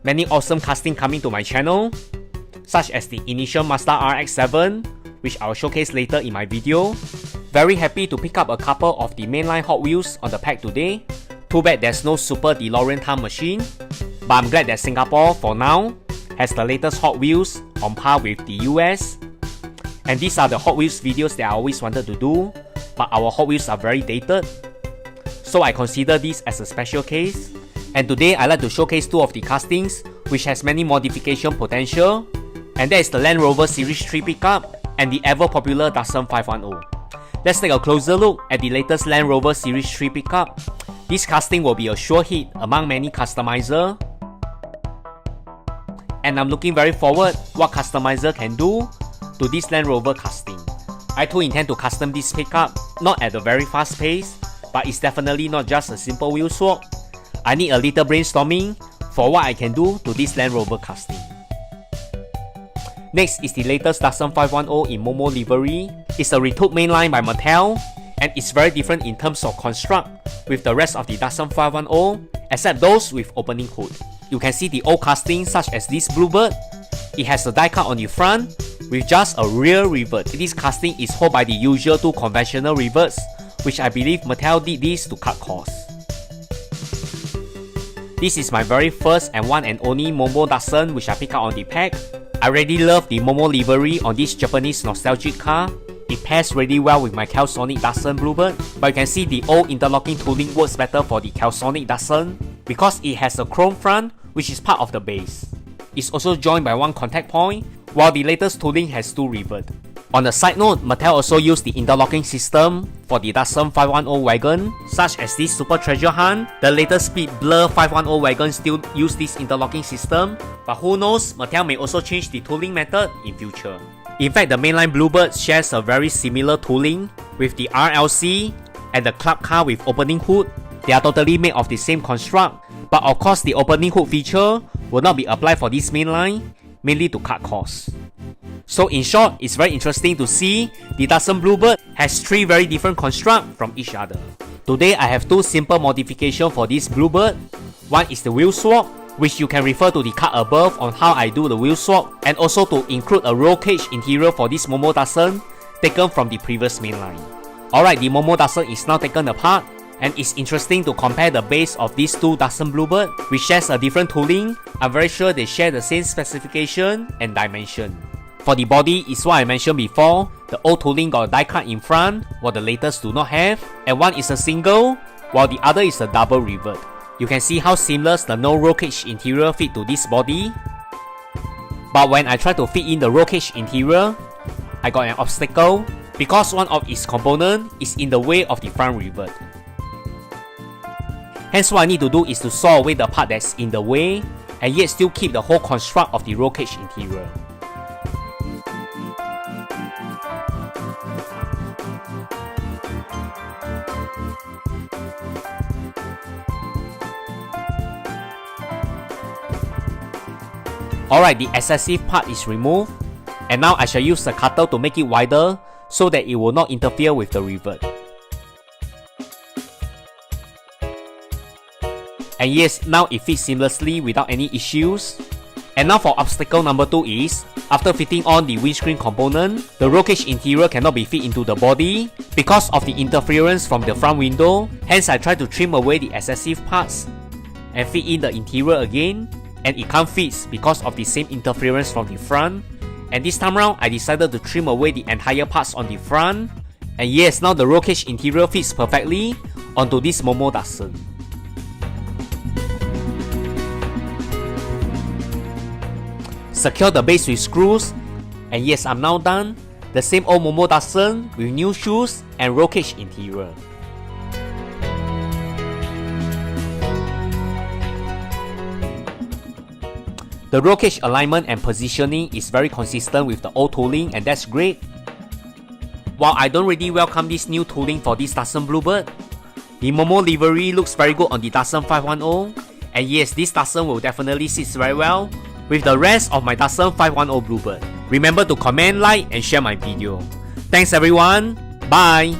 Many awesome casting coming to my channel, such as the initial Mazda RX-7, which I'll showcase later in my video. Very happy to pick up a couple of the mainline Hot Wheels on the pack today. Too bad there's no Super DeLorean time machine, but I'm glad that Singapore, for now, has the latest Hot Wheels on par with the US. And these are the Hot Wheels videos that I always wanted to do, but our Hot Wheels are very dated. So I consider this as a special case. And today I like to showcase two of the castings which has many modification potential. And that is the Land Rover Series 3 pickup and the ever popular Datsun 510. Let's take a closer look at the latest Land Rover Series 3 pickup. This casting will be a sure hit among many customizers. And I'm looking very forward what customizer can do to this Land Rover casting. I too intend to custom this pickup, not at a very fast pace, but it's definitely not just a simple wheel swap. I need a little brainstorming for what I can do to this Land Rover casting. Next is the latest Datsun 510 in MOMO livery. It's a retooled mainline by Mattel, and it's very different in terms of construct with the rest of the Datsun 510, except those with opening hood. You can see the old casting such as this Bluebird. It has a die cut on the front with just a rear rivet. This casting is held by the usual two conventional rivets, which I believe Mattel did this to cut costs. This is my very first and one and only MOMO Datsun which I picked up on the pack. I really love the MOMO livery on this Japanese nostalgic car. It pairs really well with my Celsonic Datsun Bluebird, but you can see the old interlocking tooling works better for the Celsonic Datsun because it has a chrome front which is part of the base. It's also joined by one contact point, while the latest tooling has two rivets. On a side note, Mattel also used the interlocking system for the Datsun 510 wagon, such as this Super Treasure Hunt. The latest Speed Blur 510 wagon still use this interlocking system, but who knows, Mattel may also change the tooling method in future. In fact, the mainline Bluebird shares a very similar tooling with the RLC and the club car with opening hood. They are totally made of the same construct, but of course the opening hood feature will not be applied for this mainline, mainly to cut costs. So in short, it's very interesting to see the Datsun Bluebird has three very different constructs from each other. Today I have two simple modifications for this Bluebird. One is the wheel swap, which you can refer to the card above on how I do the wheel swap, and also to include a roll cage interior for this MOMO Datsun taken from the previous mainline. Alright, the MOMO Datsun is now taken apart, and it's interesting to compare the base of these two Datsun Bluebird, which shares a different tooling. I'm very sure they share the same specification and dimension. For the body, it's what I mentioned before. The old tooling got a die cut in front, while the latest do not have, and one is a single, while the other is a double rivet. You can see how seamless the no roll cage interior fit to this body. But when I try to fit in the roll cage interior, I got an obstacle because one of its components is in the way of the front rivet. Hence what I need to do is to saw away the part that's in the way and yet still keep the whole construct of the roll cage interior. Alright, the excessive part is removed, and now I shall use the cutter to make it wider so that it will not interfere with the rivet. And yes, now it fits seamlessly without any issues. And now for obstacle number 2 is, after fitting on the windscreen component, the roll cage interior cannot be fit into the body because of the interference from the front window. Hence I try to trim away the excessive parts and fit in the interior again, and it can't fit because of the same interference from the front. And this time round I decided to trim away the entire parts on the front, and yes, now the roll cage interior fits perfectly onto this MOMO Datsun. Secure the base with screws, and yes, I'm now done. The same old MOMO Datsun with new shoes and roll cage interior. The roll cage alignment and positioning is very consistent with the old tooling, and that's great. While I don't really welcome this new tooling for this Datsun Bluebird, the MOMO livery looks very good on the Datsun 510, and yes, this Datsun will definitely sit very well with the rest of my Datsun 510 Bluebird. Remember to comment, like, and share my video. Thanks everyone, bye!